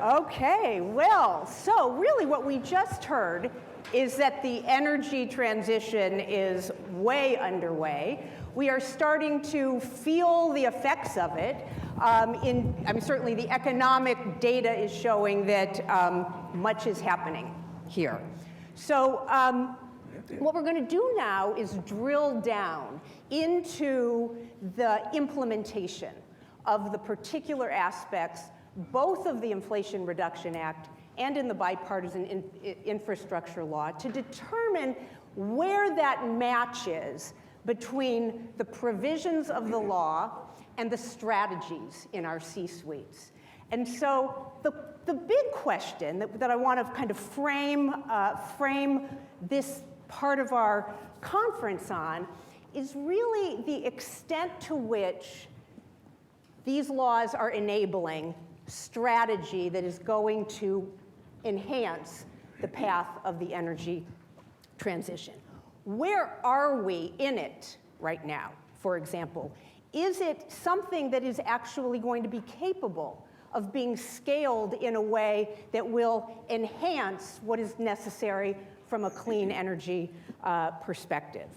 Okay, well, so really what we just heard is that the energy transition is way underway. We are starting to feel the effects of it. Certainly the economic data is showing that much is happening here. So what we're going to do now is drill down into the implementation of the particular aspects, both of the Inflation Reduction Act and in the bipartisan infrastructure law, to determine where that match is between the provisions of the law and the strategies in our C-suites. And so the big question that I want to kind of frame this part of our conference on is really the extent to which these laws are enabling strategy that is going to enhance the path of the energy transition. Where are we in it right now, for example? Is it something that is actually going to be capable of being scaled in a way that will enhance what is necessary from a clean energy perspective?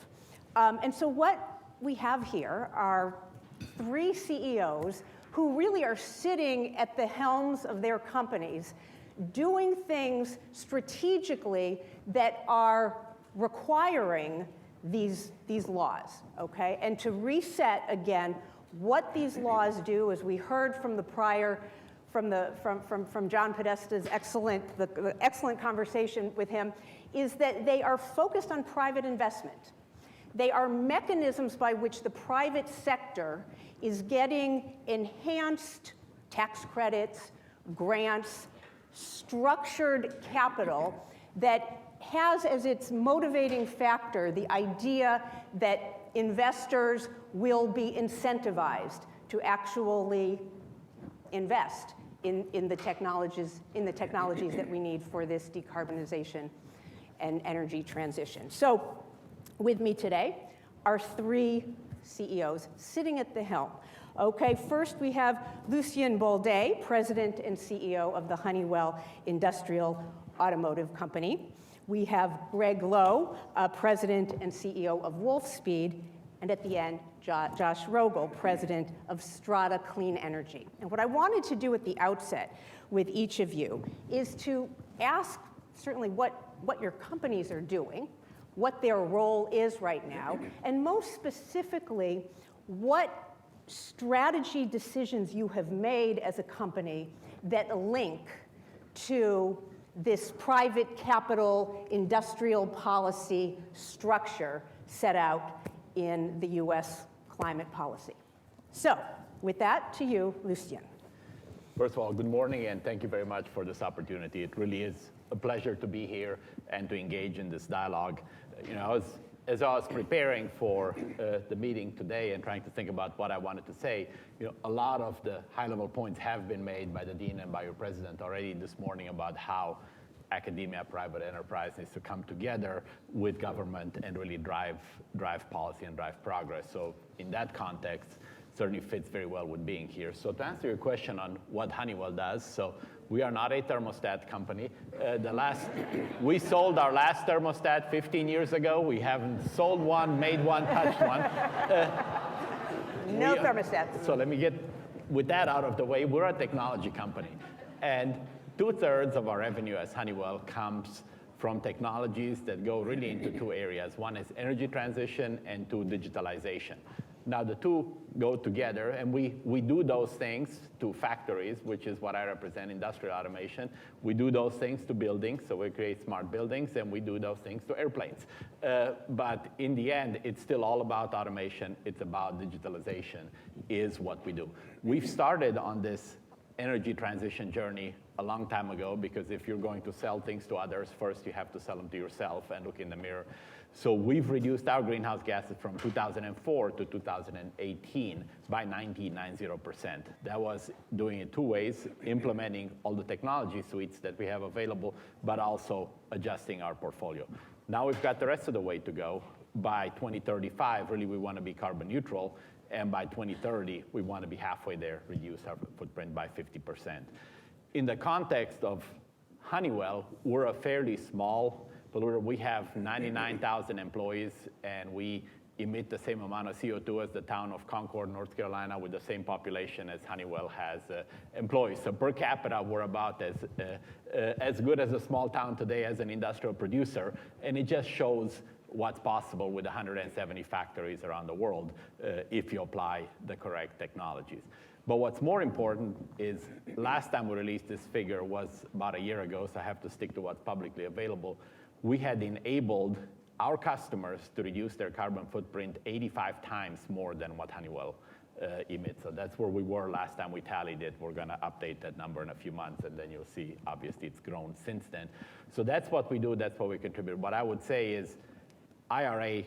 And so what we have here are three CEOs who really are sitting at the helms of their companies, doing things strategically that are requiring these laws, okay? And to reset again what these laws do, as we heard from the prior, from John Podesta's the excellent conversation with him, is that they are focused on private investment. They are mechanisms by which the private sector is getting enhanced tax credits, grants, structured capital that has as its motivating factor the idea that investors will be incentivized to actually invest in the technologies that we need for this decarbonization and energy transition. So with me today are three CEOs sitting at the helm. Okay, first we have Lucian Boldea, President and CEO of the Honeywell Industrial Automotive Company. We have Gregg Lowe, President and CEO of Wolfspeed. And at the end, Josh Rogol, President of Strata Clean Energy. And what I wanted to do at the outset with each of you is to ask certainly what your companies are doing, what their role is right now, and most specifically, what strategy decisions you have made as a company that link to this private capital industrial policy structure set out in the US climate policy. So, with that, to you, Lucian. First of all, good morning, and thank you very much for this opportunity. It really is a pleasure to be here and to engage in this dialogue. You know, as I was preparing for the meeting today and trying to think about what I wanted to say, you know, a lot of the high-level points have been made by the Dean and by your President already this morning about how academia, private enterprise needs to come together with government and really drive policy and drive progress. So in that context, certainly fits very well with being here. So to answer your question on what Honeywell does, so we are not a thermostat company. We sold our last thermostat 15 years ago. We haven't sold one, made one, touched one. No thermostats. So let me get with that out of the way. We're a technology company. And 2/3 of our revenue as Honeywell comes from technologies that go really into two areas. One is energy transition and two, digitalization. Now the two go together, and we do those things to factories, which is what I represent, industrial automation. We do those things to buildings, so we create smart buildings, and we do those things to airplanes. But in the end, it's still all about automation. It's about digitalization is what we do. We've started on this energy transition journey a long time ago, because if you're going to sell things to others, first you have to sell them to yourself and look in the mirror. So we've reduced our greenhouse gases from 2004 to 2018 by 90%. That was doing it two ways, implementing all the technology suites that we have available, but also adjusting our portfolio. Now we've got the rest of the way to go. By 2035, really we want to be carbon neutral, and by 2030, we want to be halfway there, reduce our footprint by 50%. in the context of Honeywell, we're a fairly small polluter. We have 99,000 employees, and we emit the same amount of CO2 as the town of Concord, North Carolina, with the same population as Honeywell has employees. So per capita, we're about as good as a small town today as an industrial producer, and it just shows what's possible with 170 factories around the world if you apply the correct technologies. But what's more important is last time we released this figure was about a year ago, so I have to stick to what's publicly available. We had enabled our customers to reduce their carbon footprint 85 times more than what Honeywell emits. So that's where we were last time we tallied it. We're going to update that number in a few months, and then you'll see, obviously, it's grown since then. So that's what we do. That's what we contribute. What I would say is IRA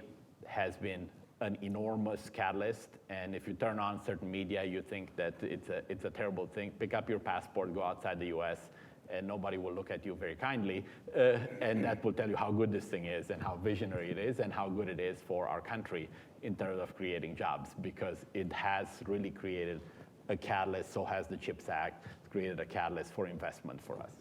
has been an enormous catalyst, and if you turn on certain media, you think that it's a terrible thing. Pick up your passport, go outside the US, and nobody will look at you very kindly, and that will tell you how good this thing is and how visionary it is and how good it is for our country in terms of creating jobs, because it has really created a catalyst. So has the CHIPS Act created a catalyst for investment for us.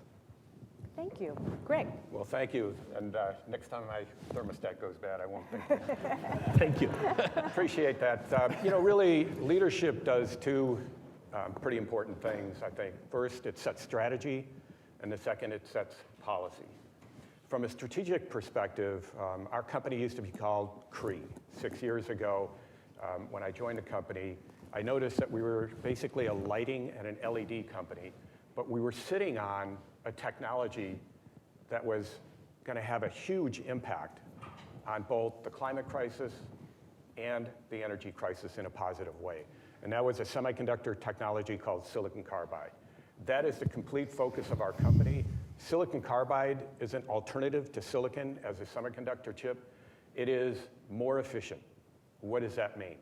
Thank you. Gregg. Well, thank you. And next time my thermostat goes bad, I won't think. Thank you. Appreciate that. Really, leadership does two pretty important things, I think. First, it sets strategy, and the second, it sets policy. From a strategic perspective, our company used to be called Cree. 6 years ago, when I joined the company, I noticed that we were basically a lighting and an LED company, but we were sitting on a technology that was going to have a huge impact on both the climate crisis and the energy crisis in a positive way. And that was a semiconductor technology called silicon carbide. That is the complete focus of our company. Silicon carbide is an alternative to silicon as a semiconductor chip. It is more efficient. What does that mean?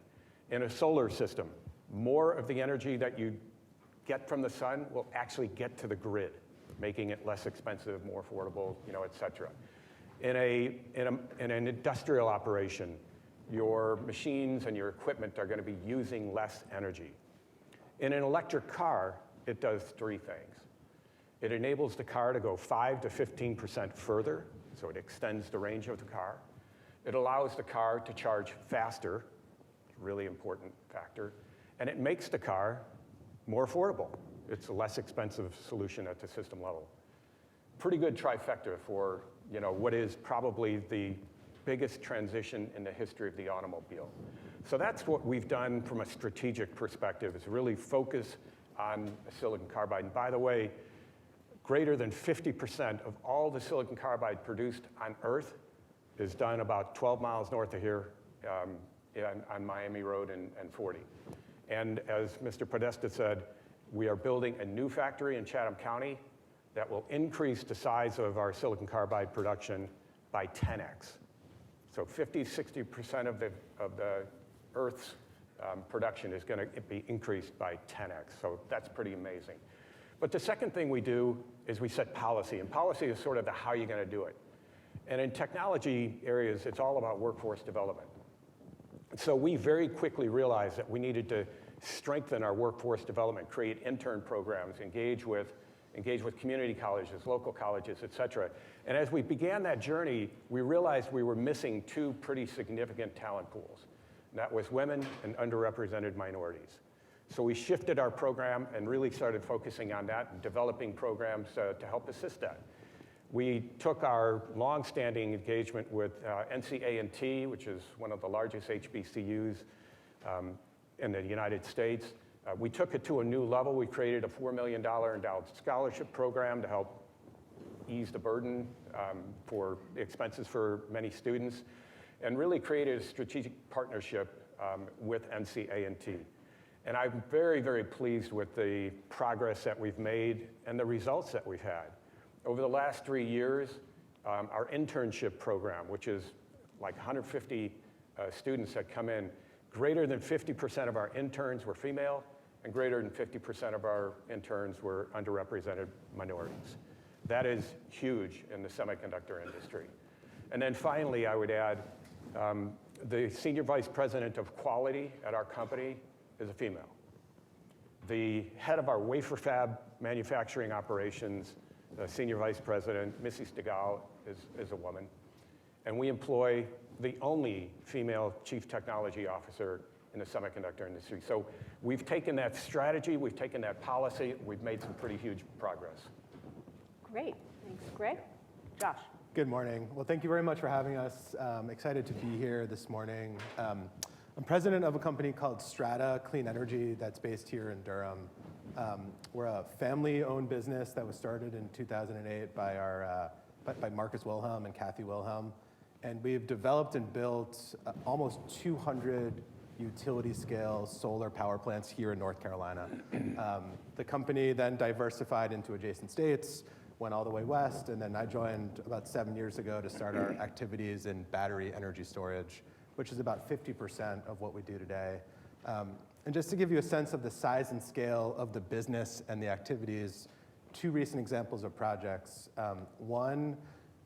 In a solar system, more of the energy that you get from the sun will actually get to the grid, making it less expensive, more affordable, et cetera. In an industrial operation, your machines and your equipment are going to be using less energy. In an electric car, it does three things. It enables the car to go 5 to 15% further, so it extends the range of the car. It allows the car to charge faster, a really important factor, and it makes the car more affordable. It's a less expensive solution at the system level. Pretty good trifecta for what is probably the biggest transition in the history of the automobile. So that's what we've done from a strategic perspective, is really focus on silicon carbide. And by the way, greater than 50% of all the silicon carbide produced on Earth is done about 12 miles north of here on Miami Road and 40. And as Mr. Podesta said, we are building a new factory in Chatham County that will increase the size of our silicon carbide production by 10x. So 50–60% of the Earth's production is going to be increased by 10x. So that's pretty amazing. But the second thing we do is we set policy, and policy is sort of the how you're going to do it. And in technology areas, it's all about workforce development. So we very quickly realized that we needed to strengthen our workforce development, create intern programs, engage with community colleges, local colleges, et cetera. And as we began that journey, we realized we were missing two pretty significant talent pools. And that was women and underrepresented minorities. So we shifted our program and really started focusing on that and developing programs to help assist that. We took our long-standing engagement with NCA&T, which is one of the largest HBCUs in the United States. We took it to a new level. We created a $4 million endowed scholarship program to help ease the burden for the expenses for many students, and really created a strategic partnership with NCA&T. And I'm very, very pleased with the progress that we've made and the results that we've had. Over the last 3 years, our internship program, which is like 150 students that come in, greater than 50% of our interns were female, and greater than 50% of our interns were underrepresented minorities. That is huge in the semiconductor industry. And then finally, I would add, the senior vice president of quality at our company is a female. The head of our wafer fab manufacturing operations, Senior Vice President, Missy Stegall is a woman. And we employ the only female Chief Technology Officer in the semiconductor industry. So we've taken that strategy, we've taken that policy, we've made some pretty huge progress. Great, thanks, Greg. Josh. Good morning. Well, thank you very much for having us. Excited to be here this morning. I'm president of a company called Strata Clean Energy that's based here in Durham. We're a family-owned business that was started in 2008 by Marcus Wilhelm and Kathy Wilhelm. And we've developed and built almost 200 utility-scale solar power plants here in North Carolina. The company then diversified into adjacent states, went all the way west, and then I joined about 7 years ago to start our activities in battery energy storage, which is about 50% of what we do today. And just to give you a sense of the size and scale of the business and the activities, 2 recent examples of projects. One,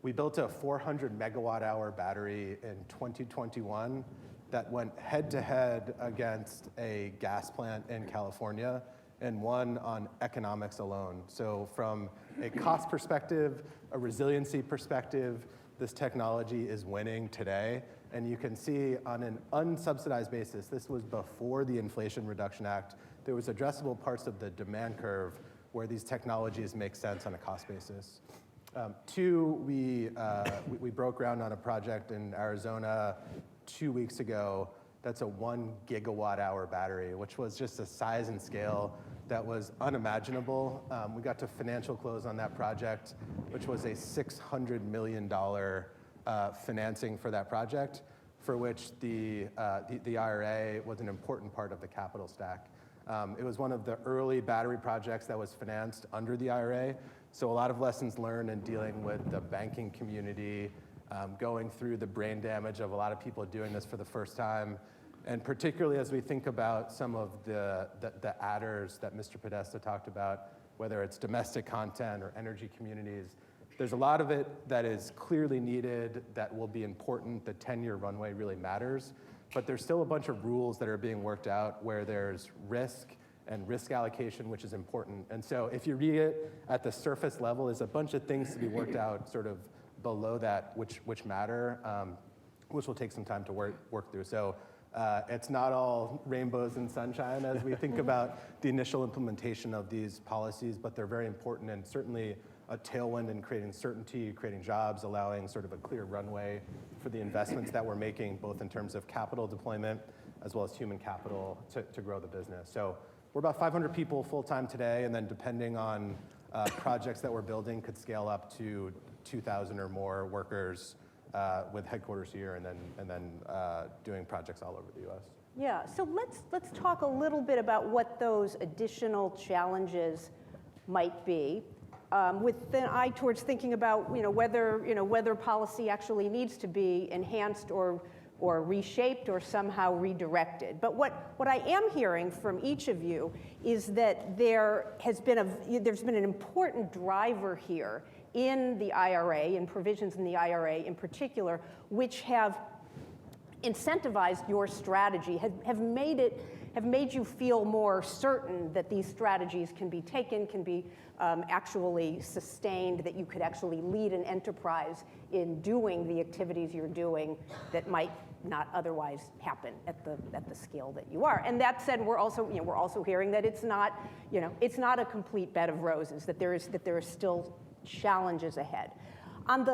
we built a 400 megawatt hour battery in 2021 that went head-to-head against a gas plant in California and won on economics alone. So from a cost perspective, a resiliency perspective, this technology is winning today. And you can see on an unsubsidized basis, this was before the Inflation Reduction Act, there was addressable parts of the demand curve where these technologies make sense on a cost basis. 2, we broke ground on a project in Arizona 2 weeks ago. That's a 1 gigawatt hour battery, which was just a size and scale that was unimaginable. We got to financial close on that project, which was a $600 million financing for that project, for which the IRA was an important part of the capital stack. It was one of the early battery projects that was financed under the IRA, so a lot of lessons learned in dealing with the banking community, going through the brain damage of a lot of people doing this for the first time, and particularly as we think about some of the adders that Mr. Podesta talked about, whether it's domestic content or energy communities. There's a lot of it that is clearly needed, that will be important. The 10-year runway really matters, but there's still a bunch of rules that are being worked out where there's risk and risk allocation, which is important. And so if you read it at the surface level, there's a bunch of things to be worked out sort of below that, which matter, which will take some time to work through. So it's not all rainbows and sunshine as we think about the initial implementation of these policies, but they're very important and certainly a tailwind in creating certainty, creating jobs, allowing sort of a clear runway for the investments that we're making, both in terms of capital deployment as well as human capital to grow the business. So we're about 500 people full-time today, and then depending on projects that we're building could scale up to 2,000 or more workers with headquarters here and then doing projects all over the US. Yeah, so let's talk a little bit about what those additional challenges might be. With an eye towards thinking about whether policy actually needs to be enhanced or reshaped or somehow redirected. But what I am hearing from each of you is that there's been an important driver here in the IRA, in provisions in the IRA in particular, which have incentivized your strategy, have made you feel more certain that these strategies can be taken, can be actually sustained, that you could actually lead an enterprise in doing the activities you're doing that might not otherwise happen at the scale that you are. And that said, we're also hearing that it's not a complete bed of roses, that there are still challenges ahead. On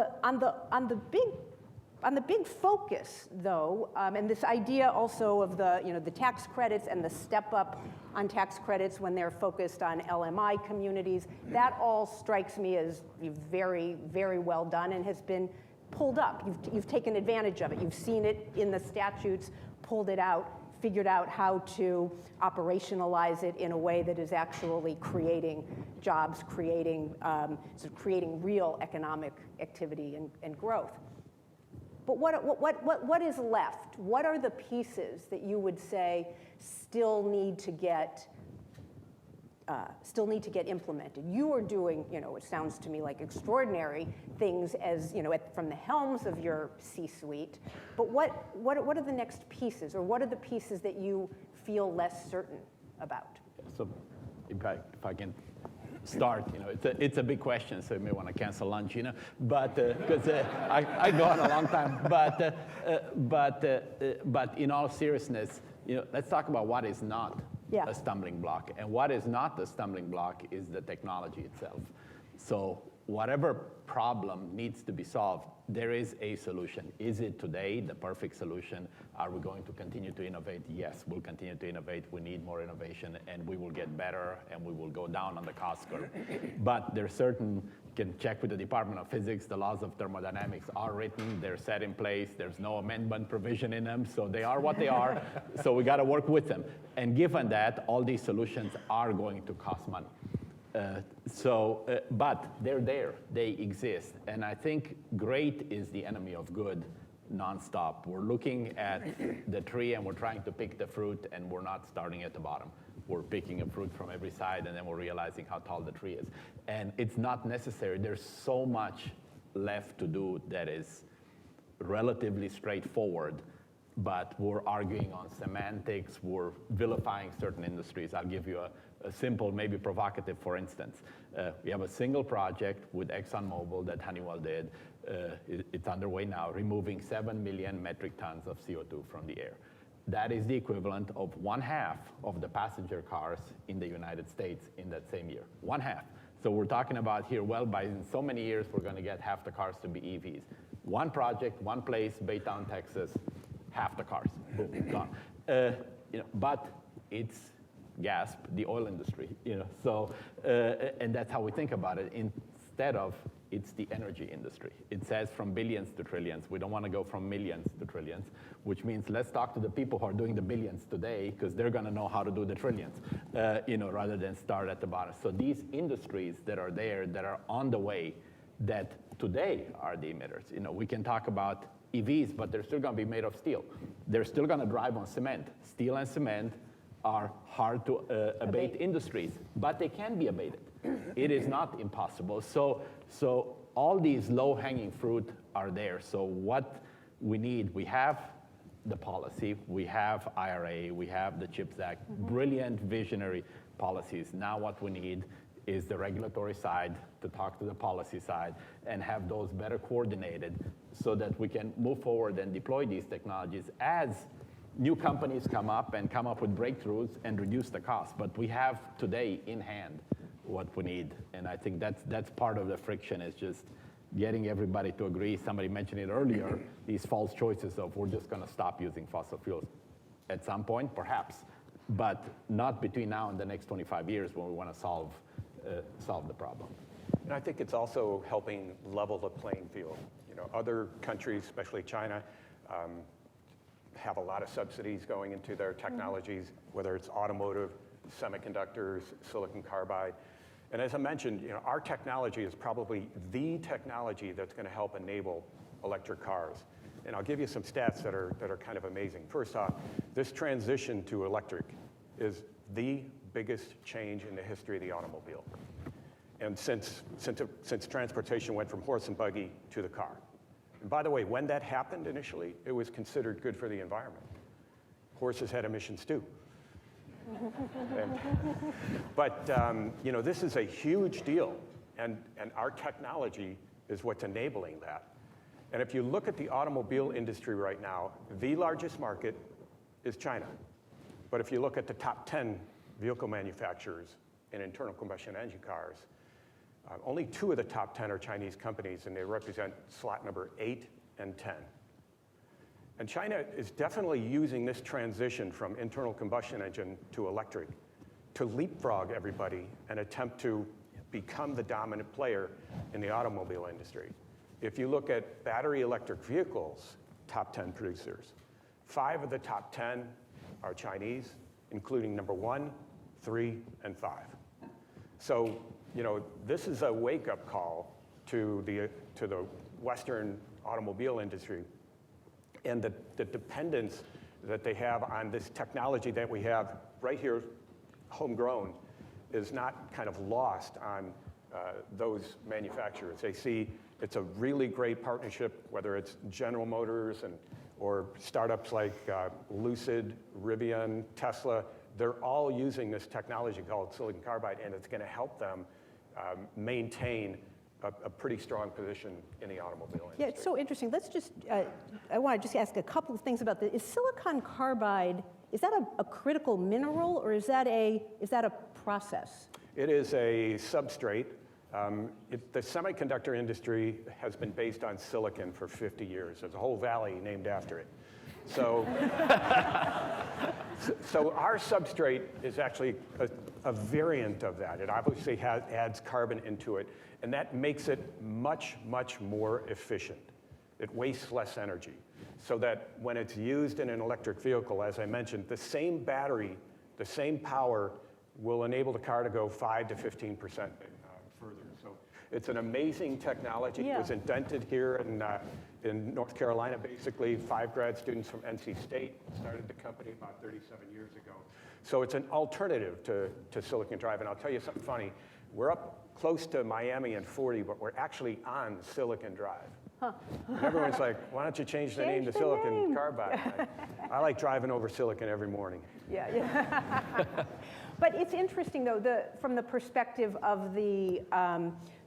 the big focus, though, and this idea also of the tax credits and the step up on tax credits when they're focused on LMI communities, that all strikes me as very, very well done and has been pulled up. You've taken advantage of it. You've seen it in the statutes, pulled it out, figured out how to operationalize it in a way that is actually creating jobs, creating real economic activity and growth. But what is left? What are the pieces that you would say still need to get implemented? You are doing, it sounds to me like extraordinary things as, from the helms of your C-suite. But what are the next pieces, or what are the pieces that you feel less certain about? So if I can start? It's a big question, so you may want to cancel lunch, but because I go on a long time. But in all seriousness, let's talk about what is not a stumbling block. And what is not a stumbling block is the technology itself. So whatever problem needs to be solved, there is a solution. Is it today the perfect solution? Are we going to continue to innovate? Yes, we'll continue to innovate. We need more innovation, and we will get better, and we will go down on the cost curve. But there's certain, you can check with the Department of Physics, the laws of thermodynamics are written, they're set in place, there's no amendment provision in them, so they are what they are, so we gotta work with them. And given that, all these solutions are going to cost money. But they're there, they exist. And I think great is the enemy of good nonstop. We're looking at the tree and we're trying to pick the fruit, and we're not starting at the bottom. We're picking a fruit from every side, and then we're realizing how tall the tree is. And it's not necessary. There's so much left to do that is relatively straightforward, but we're arguing on semantics, we're vilifying certain industries. I'll give you a simple, maybe provocative, for instance. We have a single project with ExxonMobil that Honeywell did. It's underway now, removing 7 million metric tons of CO2 from the air. That is the equivalent of 1/2 of the passenger cars in the United States in that same year. 1/2. So we're talking about here, well, by in so many years, we're going to get half the cars to be EVs. One project, one place, Baytown, Texas, half the cars. Boom, gone. But it's gasp, the oil industry, So, and that's how we think about it. Instead of, it's the energy industry. It says from billions to trillions. We don't want to go from millions to trillions, which means let's talk to the people who are doing the billions today, because they're going to know how to do the trillions, rather than start at the bottom. So these industries that are there, that are on the way, that today are the emitters. We can talk about EVs, but they're still going to be made of steel. They're still going to drive on cement. Steel and cement are hard to abate industries, but they can be abated. It is not impossible. So all these low-hanging fruit are there. So what we need, we have the policy, we have IRA, we have the CHIPS Act, brilliant visionary policies. Now what we need is the regulatory side to talk to the policy side and have those better coordinated so that we can move forward and deploy these technologies as new companies come up and come up with breakthroughs and reduce the cost. But we have today in hand what we need. And I think that's part of the friction, is just getting everybody to agree. Somebody mentioned it earlier, these false choices of we're just going to stop using fossil fuels. At some point, perhaps, but not between now and the next 25 years when we want to solve the problem. And I think it's also helping level the playing field. Other countries, especially China, have a lot of subsidies going into their technologies, whether it's automotive, semiconductors, silicon carbide. And as I mentioned, our technology is probably the technology that's going to help enable electric cars. And I'll give you some stats that are kind of amazing. First off, this transition to electric is the biggest change in the history of the automobile. And since transportation went from horse and buggy to the car. And by the way, when that happened initially, it was considered good for the environment. Horses had emissions too. But this is a huge deal, and our technology is what's enabling that. And if you look at the automobile industry right now, the largest market is China. But if you look at the top 10 vehicle manufacturers in internal combustion engine cars, only 2 of the top 10 are Chinese companies, and they represent slot number 8 and 10. And China is definitely using this transition from internal combustion engine to electric to leapfrog everybody and attempt to become the dominant player in the automobile industry. If you look at battery electric vehicles, top 10 producers, 5 of the top 10 are Chinese, including number 1, 3, and 5. So, this is a wake-up call to the Western automobile industry, and the dependence that they have on this technology that we have right here, homegrown, is not kind of lost on those manufacturers. They see it's a really great partnership, whether it's General Motors or startups like Lucid, Rivian, Tesla. They're all using this technology called silicon carbide, and it's going to help them maintain a pretty strong position in the automobile industry. Yeah, it's so interesting. Let's just, I want to just ask a couple of things about this. Is silicon carbide, is that a critical mineral, or is that a process? It is a substrate. The semiconductor industry has been based on silicon for 50 years. There's a whole valley named after it. So, so our substrate is actually a variant of that. It obviously adds carbon into it, and that makes it much, much more efficient. It wastes less energy, so that when it's used in an electric vehicle, as I mentioned, the same battery, the same power will enable the car to go 5 to 15% further. So it's an amazing technology. Yeah. It was invented here in North Carolina, basically. 5 grad students from NC State started the company about 37 years ago. So it's an alternative to silicon drive. And I'll tell you something funny. We're up close to Miami and 40, but we're actually on silicon drive. Huh. And everyone's like, why don't you change the name to silicon carbide? I like driving over silicon every morning. Yeah. But it's interesting, though, from the perspective of the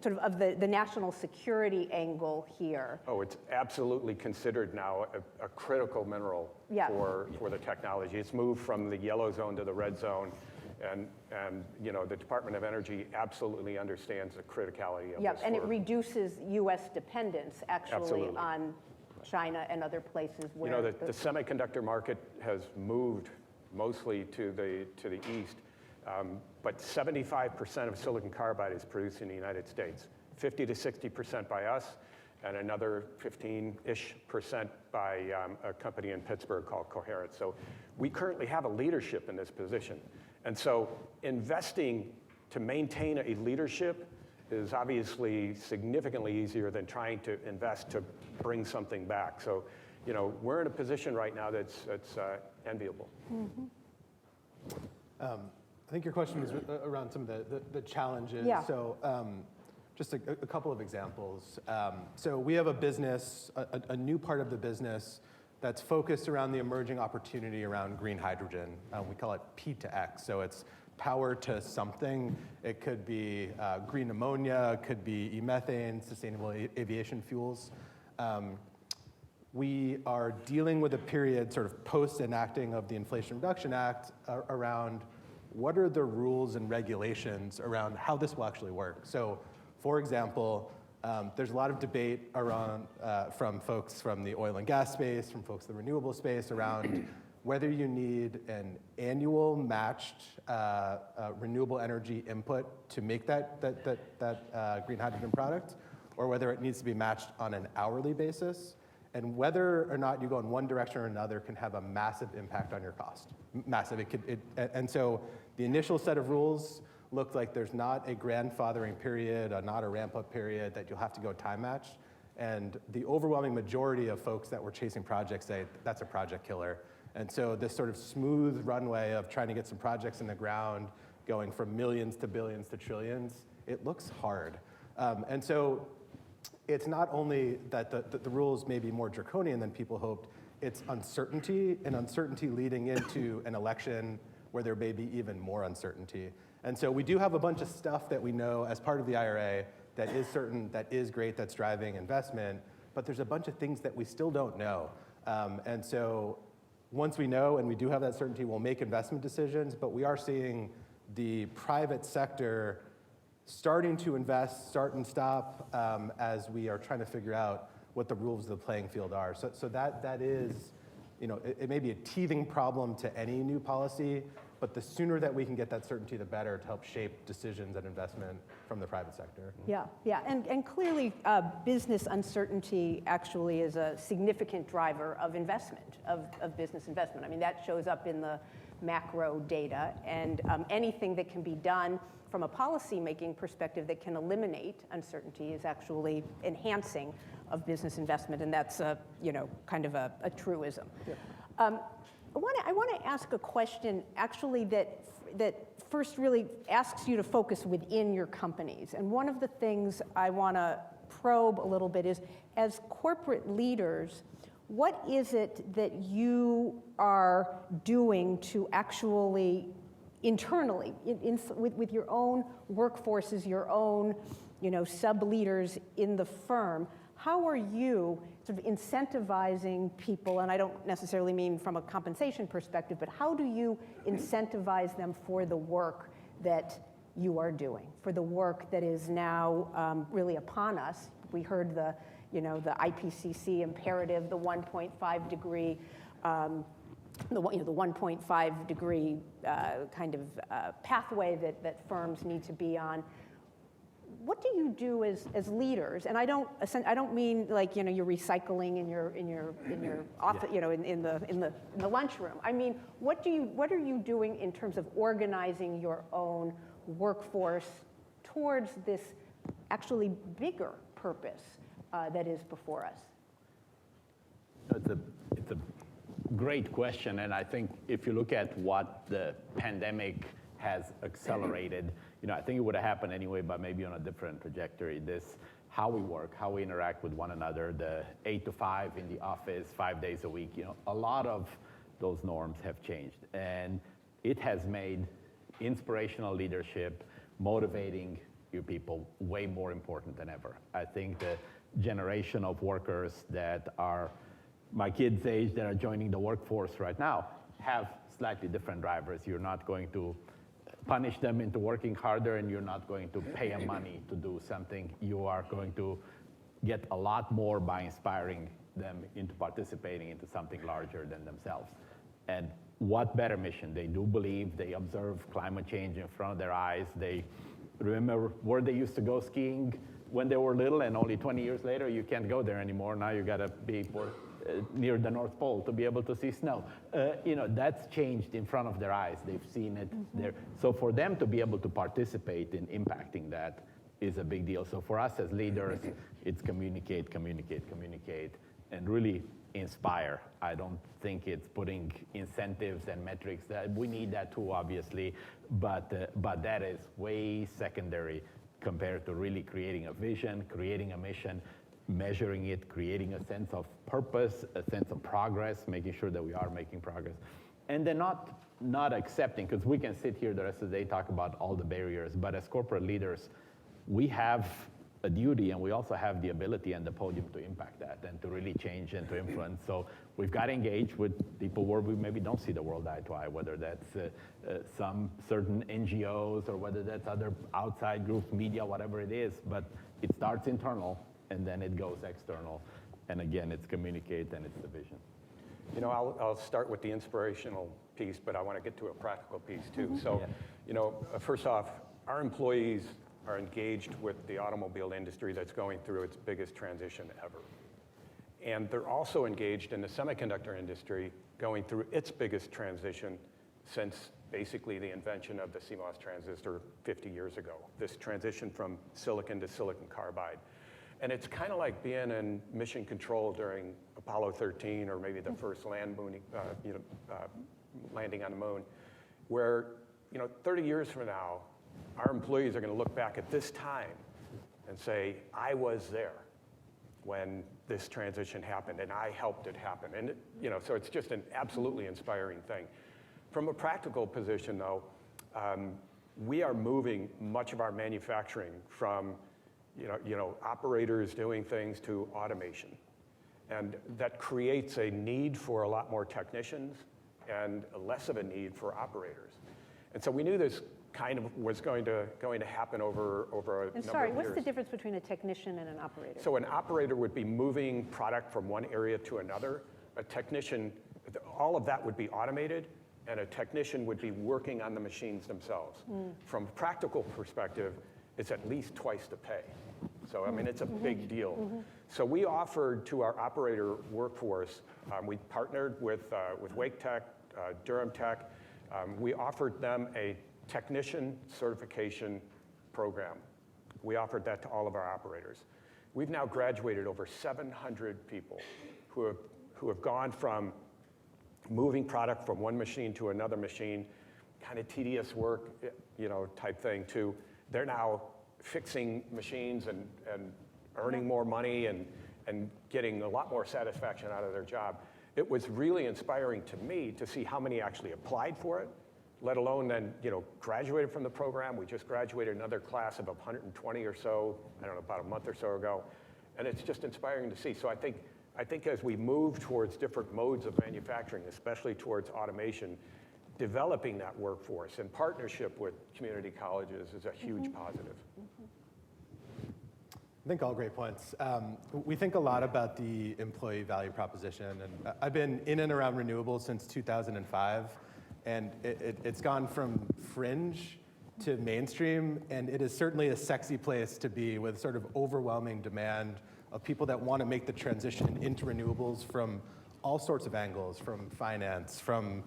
the national security angle here. Oh, it's absolutely considered now a critical mineral for the technology. It's moved from the yellow zone to the red zone, and you know, the Department of Energy absolutely understands the criticality of this. And it reduces U.S. dependence actually Absolutely. on China and other places where you know, the semiconductor market has moved mostly to the east. But 75% of silicon carbide is produced in the United States, 50 to 60% by us, and another 15-ish% by a company in Pittsburgh called Coherent. So we currently have a leadership in this position. And so investing to maintain a leadership is obviously significantly easier than trying to invest to bring something back. So, you know, we're in a position right now that's enviable. Mm-hmm. I think your question was around some of the challenges. Yeah. So just a couple of examples. So we have a business, a new part of the business that's focused around the emerging opportunity around green hydrogen. We call it P2X. So it's power to something. It could be green ammonia, it could be e-methane, sustainable aviation fuels. We are dealing with a period sort of post-enacting of the Inflation Reduction Act around what are the rules and regulations around how this will actually work. So, for example, there's a lot of debate around from folks from the oil and gas space, from folks in the renewable space around whether you need an annual matched renewable energy input to make that green hydrogen product, or whether it needs to be matched on an hourly basis. And whether or not you go in one direction or another can have a massive impact on your cost. Massive. And so the initial set of rules looked like there's not a grandfathering period, not a ramp-up period that you'll have to go time match. And the overwhelming majority of folks that were chasing projects say that's a project killer. And so this sort of smooth runway of trying to get some projects in the ground, going from millions to billions to trillions, it looks hard. And so it's not only that the rules may be more draconian than people hoped, it's uncertainty, and uncertainty leading into an election where there may be even more uncertainty. And so we do have a bunch of stuff that we know as part of the IRA that is certain, that is great, that's driving investment, but there's a bunch of things that we still don't know. And so once we know and we do have that certainty, we'll make investment decisions, but we are seeing the private sector starting to invest, start and stop, as we are trying to figure out what the rules of the playing field are. So that is, you know, it may be a teething problem to any new policy, but the sooner that we can get that certainty, the better to help shape decisions and investment from the private sector. Yeah, and clearly business uncertainty actually is a significant driver of investment, of business investment. I mean, that shows up in the macro data, and anything that can be done from a policy-making perspective that can eliminate uncertainty is actually enhancing of business investment, and that's kind of a truism. Yeah. I want to ask a question actually that first really asks you to focus within your companies. And one of the things I want to probe a little bit is, as corporate leaders, what is it that you are doing to actually internally, with your own workforces, your own sub-leaders in the firm, how are you sort of incentivizing people, and I don't necessarily mean from a compensation perspective, but how do you incentivize them for the work that you are doing, for the work that is now really upon us? We heard the IPCC imperative, the 1.5 degree, the 1.5 degree kind of pathway that firms need to be on. What do you do as leaders? And I don't mean like you're recycling in your office, in the lunchroom. I mean, what are you doing in terms of organizing your own workforce towards this actually bigger purpose that is before us? It's a great question, and I think if you look at what the pandemic has accelerated, I think it would have happened anyway, but maybe on a different trajectory. How we work, how we interact with one another, the 8 to 5 in the office, 5 days a week, a lot of those norms have changed. And it has made inspirational leadership, motivating your people way more important than ever. I think the generation of workers that are my kids' age that are joining the workforce right now have slightly different drivers. You're not going to punish them into working harder, and you're not going to pay them money to do something. You are going to get a lot more by inspiring them into participating into something larger than themselves. And what better mission? They do believe, they observe climate change in front of their eyes. They remember where they used to go skiing when they were little, and only 20 years later, you can't go there anymore. Now you gotta be near the North Pole to be able to see snow. That's changed in front of their eyes. They've seen it there. So for them to be able to participate in impacting that is a big deal. So for us as leaders, it's communicate, and really inspire. I don't think it's putting incentives and metrics. That we need that too, obviously, but that is way secondary compared to really creating a vision, creating a mission, measuring it, creating a sense of purpose, a sense of progress, making sure that we are making progress. And then not accepting, because we can sit here the rest of the day, talk about all the barriers, but as corporate leaders, we have a duty, and we also have the ability and the podium to impact that and to really change and to influence. So we've got to engage with people where we maybe don't see the world eye to eye, whether that's some certain NGOs or whether that's other outside groups, media, whatever it is. But it starts internal, and then it goes external. And again, it's communicate and it's the vision. I'll start with the inspirational piece, but I want to get to a practical piece too. So, first off, our employees are engaged with the automobile industry that's going through its biggest transition ever. And they're also engaged in the semiconductor industry going through its biggest transition since basically the invention of the CMOS transistor 50 years ago, this transition from silicon to silicon carbide. And it's kind of like being in mission control during Apollo 13 or maybe the first landing on the moon, where 30 years from now, our employees are going to look back at this time and say, I was there when this transition happened, and I helped it happen. And so it's just an absolutely inspiring thing. From a practical position, though, we are moving much of our manufacturing from operators doing things to automation. And that creates a need for a lot more technicians and less of a need for operators. And so we knew this kind of was going to happen over a number of years. Sorry, what's the difference between a technician and an operator? So an operator would be moving product from one area to another. A technician, all of that would be automated, and a technician would be working on the machines themselves. From a practical perspective, it's at least twice the pay. So, I mean, it's a big deal. So we offered to our operator workforce, we partnered with Wake Tech, Durham Tech. We offered them a technician certification program. We offered that to all of our operators. We've now graduated over 700 people who have gone from moving product from one machine to another machine, kind of tedious work, type thing, to they're now fixing machines and earning more money and getting a lot more satisfaction out of their job. It was really inspiring to me to see how many actually applied for it, let alone then, graduated from the program. We just graduated another class of 120 or so, I don't know, about a month or so ago. And it's just inspiring to see. So I think as we move towards different modes of manufacturing, especially towards automation, developing that workforce in partnership with community colleges is a huge positive. I think all great points. We think a lot about the employee value proposition, and I've been in and around renewables since 2005, and it's gone from fringe to mainstream, and it is certainly a sexy place to be with sort of overwhelming demand of people that want to make the transition into renewables from all sorts of angles, from finance, from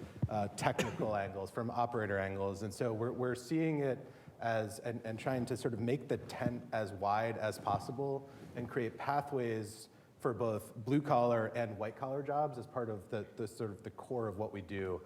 technical angles, from operator angles, and so we're seeing it as, and trying to sort of make the tent as wide as possible and create pathways for both blue collar and white collar jobs as part of the sort of the core of what we do.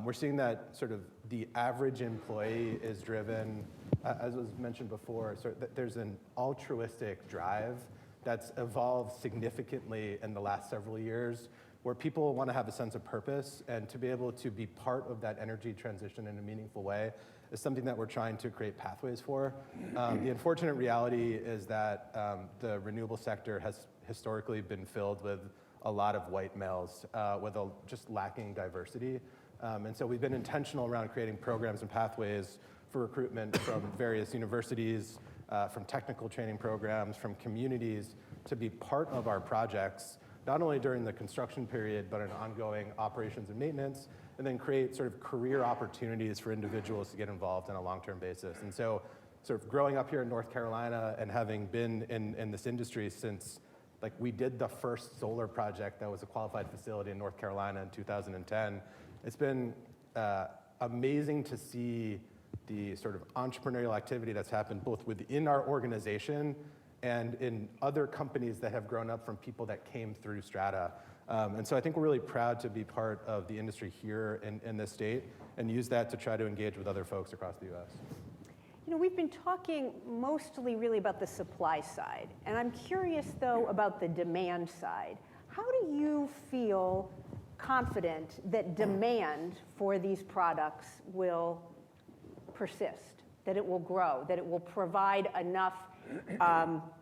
We're seeing that sort of the average employee is driven, as was mentioned before, there's an altruistic drive that's evolved significantly in the last several years, where people want to have a sense of purpose, and to be able to be part of that energy transition in a meaningful way is something that we're trying to create pathways for. The unfortunate reality is that the renewable sector has historically been filled with a lot of white males with just lacking diversity. And so we've been intentional around creating programs and pathways for recruitment from various universities, from technical training programs, from communities to be part of our projects, not only during the construction period, but in ongoing operations and maintenance, and then create sort of career opportunities for individuals to get involved on a long-term basis. And so sort of growing up here in North Carolina and having been in this industry since, like, we did the first solar project that was a qualified facility in North Carolina in 2010, it's been amazing to see the sort of entrepreneurial activity that's happened both within our organization and in other companies that have grown up from people that came through Strata. And so I think we're really proud to be part of the industry here in this state and use that to try to engage with other folks across the US. We've been talking mostly really about the supply side, and I'm curious though about the demand side. How do you feel confident that demand for these products will persist, that it will grow, that it will provide enough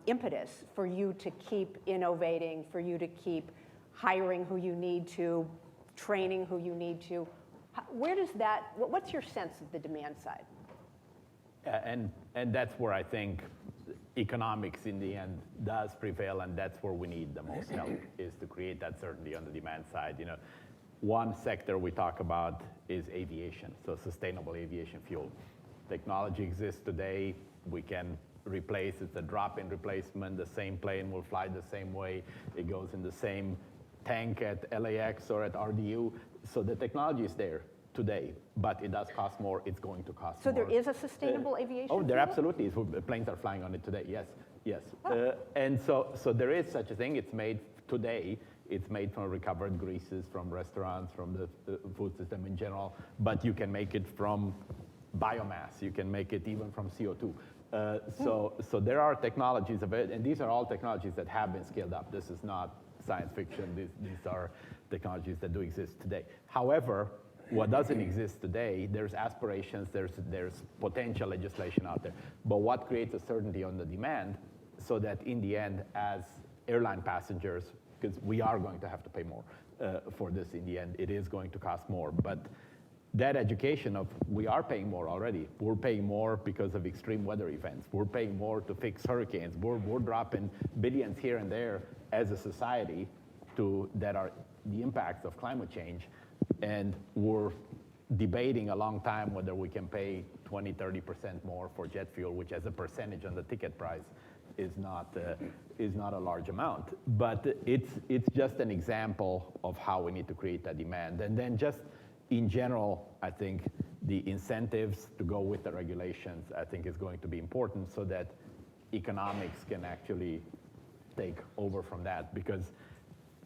impetus for you to keep innovating, for you to keep hiring who you need to, training who you need to? Where does that, what's your sense of the demand side? And that's where I think economics in the end does prevail, and that's where we need the most help, is to create that certainty on the demand side. One sector we talk about is aviation, so sustainable aviation fuel. Technology exists today. We can replace, it's a drop-in replacement. The same plane will fly the same way. It goes in the same tank at LAX or at RDU. So the technology is there today, but it does cost more. It's going to cost more. So there is a sustainable aviation fuel? Oh, there absolutely is. Planes are flying on it today, yes. Oh. And so there is such a thing. It's made today. It's made from recovered greases, from restaurants, from the food system in general, but you can make it from biomass. You can make it even from CO2. So there are technologies of it, and these are all technologies that have been scaled up. This is not science fiction. These are technologies that do exist today. However, what doesn't exist today, there's aspirations, there's potential legislation out there. But what creates a certainty on the demand so that in the end, as airline passengers, because we are going to have to pay more for this in the end, it is going to cost more. But that education of we are paying more already. We're paying more because of extreme weather events. We're paying more to fix hurricanes. We're dropping billions here and there as a society that are the impacts of climate change. And we're debating a long time whether we can pay 20, 30% more for jet fuel, which as a percentage on the ticket price is not a large amount. But it's just an example of how we need to create that demand. And then just in general, I think the incentives to go with the regulations, I think is going to be important so that economics can actually take over from that, because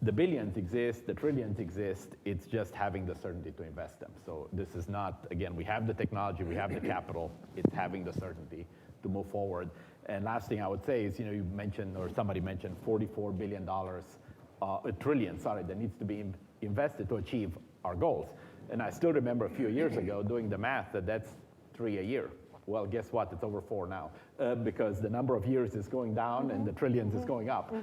the billions exist, the trillions exist, it's just having the certainty to invest them. So this is not, again, we have the technology, we have the capital, it's having the certainty to move forward. And last thing I would say is, you mentioned, or somebody mentioned $44 billion, a trillion, sorry, that needs to be invested to achieve our goals. And I still remember a few years ago doing the math that that's 3 a year. Well, guess what? It's over 4 now because the number of years is going down and the trillions is going up.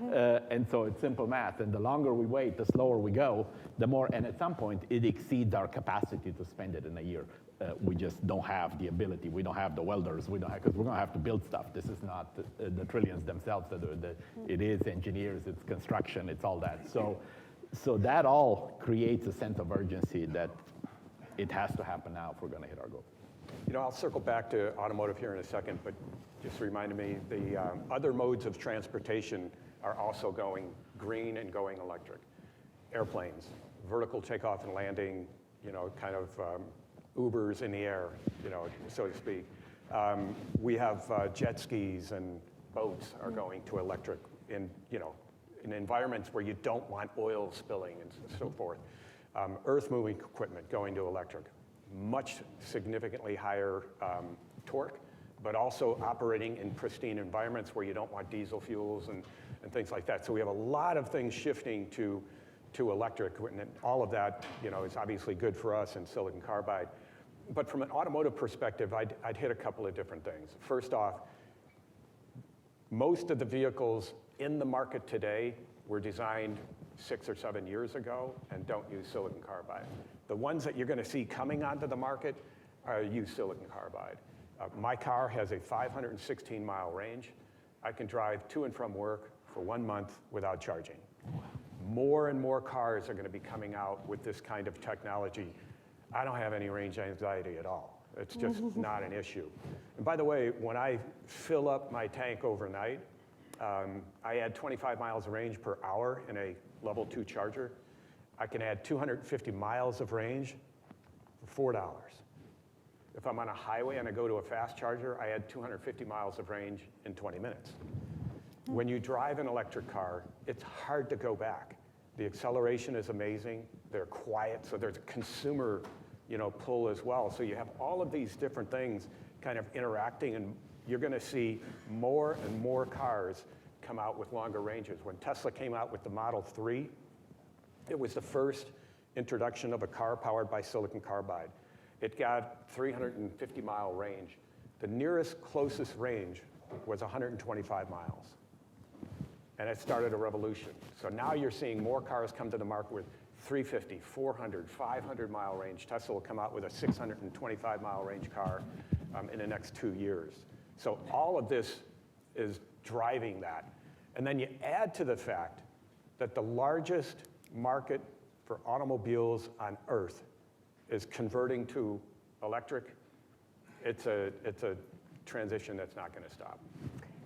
And so it's simple math. And the longer we wait, the slower we go, the more. And at some point, it exceeds our capacity to spend it in a year. We just don't have the ability. We don't have the welders. We don't have, because we're going to have to build stuff. This is not the trillions themselves. It is engineers, it's construction, it's all that. So that all creates a sense of urgency that it has to happen now if we're going to hit our goal. You know, I'll circle back to automotive here in a second, but just reminded me the other modes of transportation are also going green and going electric. Airplanes, vertical takeoff and landing, you know, kind of Ubers in the air, you know, so to speak. We have jet skis and boats are going to electric in, you know, in environments where you don't want oil spilling and so forth. Earth-moving equipment going to electric. Much significantly higher torque, but also operating in pristine environments where you don't want diesel fuels and things like that. So we have a lot of things shifting to electric, and all of that, you know, is obviously good for us in silicon carbide. But from an automotive perspective, I'd hit a couple of different things. First off, most of the vehicles in the market today were designed 6 or 7 years ago and don't use silicon carbide. The ones that you're going to see coming onto the market use silicon carbide. My car has a 516-mile range. I can drive to and from work for 1 month without charging. More and more cars are going to be coming out with this kind of technology. I don't have any range anxiety at all. It's just not an issue. And by the way, when I fill up my tank overnight, I add 25 miles of range per hour in a level 2 charger. I can add 250 miles of range for $4. If I'm on a highway and I go to a fast charger, I add 250 miles of range in 20 minutes. When you drive an electric car, it's hard to go back. The acceleration is amazing. They're quiet, so there's a consumer, you know, pull as well. So you have all of these different things kind of interacting, and you're going to see more and more cars come out with longer ranges. When Tesla came out with the Model 3, it was the first introduction of a car powered by silicon carbide. It got 350-mile range. The nearest closest range was 125 miles. And it started a revolution. So now you're seeing more cars come to the market with 350, 400, 500-mile range. Tesla will come out with a 625-mile range car in the next 2 years. So all of this is driving that. And then you add to the fact that the largest market for automobiles on Earth is converting to electric. It's a transition that's not going to stop.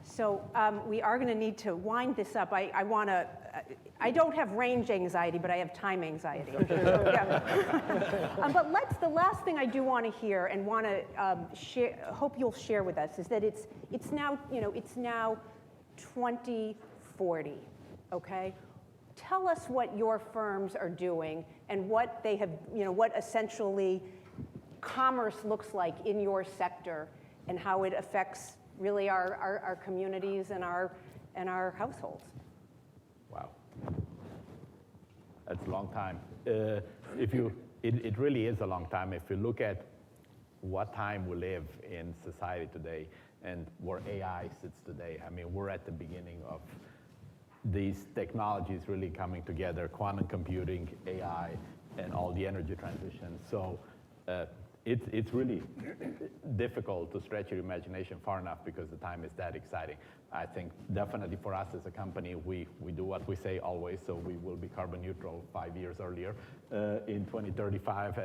So we are going to need to wind this up. I don't have range anxiety, but I have time anxiety. So, yeah. But the last thing I do want to hear and want to hope you'll share with us is that it's now 2040. Okay, tell us what your firms are doing and what they have, what essentially commerce looks like in your sector and how it affects really our communities and our households. Wow, that's a long time. It really is a long time. If you look at what time we live in society today and where AI sits today, I mean, we're at the beginning of these technologies really coming together: quantum computing, AI, and all the energy transition. So. It's really difficult to stretch your imagination far enough because the time is that exciting. I think definitely for us as a company, we do what we say always, so we will be carbon neutral 5 years earlier in 2035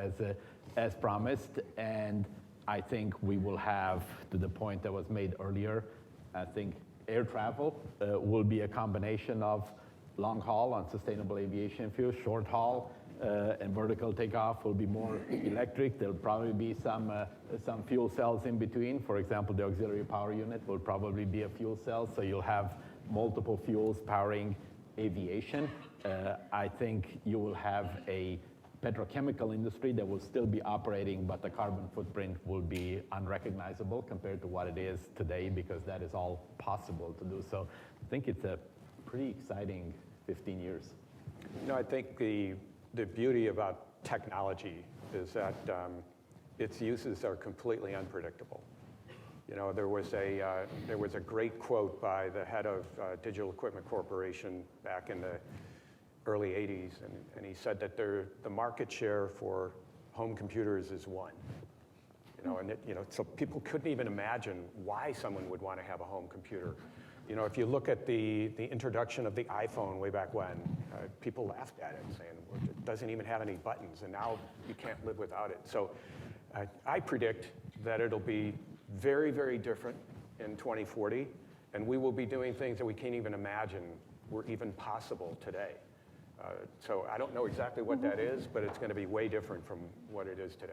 as promised. And I think we will have, to the point that was made earlier, I think air travel will be a combination of long haul on sustainable aviation fuel, short haul, and vertical takeoff will be more electric. There'll probably be some fuel cells in between. For example, the auxiliary power unit will probably be a fuel cell, so you'll have multiple fuels powering aviation. I think you will have a petrochemical industry that will still be operating, but the carbon footprint will be unrecognizable compared to what it is today, because that is all possible to do. So I think it's a pretty exciting 15 years. I think the beauty about technology is that its uses are completely unpredictable. You know, there was a great quote by the head of Digital Equipment Corporation back in the early 80s, and he said that the market share for home computers is 1. You know, and so people couldn't even imagine why someone would want to have a home computer. You know, if you look at the introduction of the iPhone way back when, people laughed at it, saying, well, it doesn't even have any buttons, and now you can't live without it. So I predict that it'll be very, very different in 2040, and we will be doing things that we can't even imagine were even possible today. So I don't know exactly what that is, but it's going to be way different from what it is today.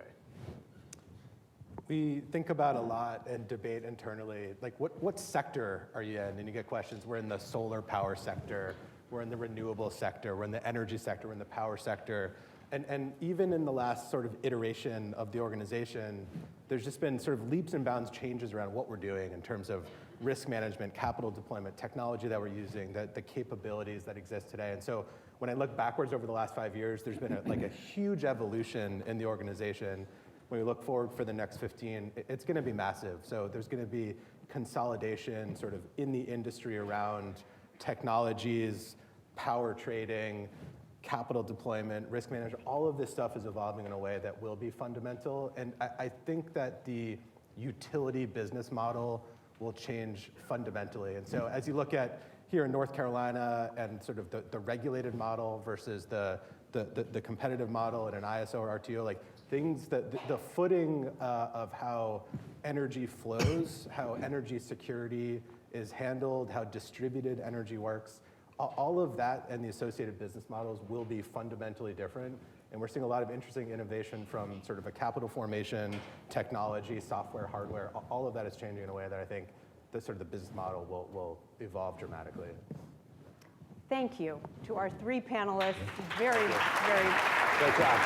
We think about a lot and debate internally, like what sector are you in? And you get questions, we're in the solar power sector, we're in the renewable sector, we're in the energy sector, we're in the power sector. And even in the last sort of iteration of the organization, there's just been sort of leaps and bounds changes around what we're doing in terms of risk management, capital deployment, technology that we're using, the capabilities that exist today. And so when I look backwards over the last 5 years, there's been a huge evolution in the organization. When we look forward for the next 15, it's going to be massive. So there's going to be consolidation sort of in the industry around technologies, power trading, capital deployment, risk management. All of this stuff is evolving in a way that will be fundamental. And I think that the utility business model will change fundamentally. And so as you look at here in North Carolina and sort of the regulated model versus the competitive model in an ISO or RTO, like things that the footing of how energy flows, how energy security is handled, how distributed energy works, all of that and the associated business models will be fundamentally different. And we're seeing a lot of interesting innovation from sort of a capital formation, technology, software, hardware. All of that is changing in a way that I think the business model will evolve dramatically. Thank you to our 3 panelists. Very, very Great job.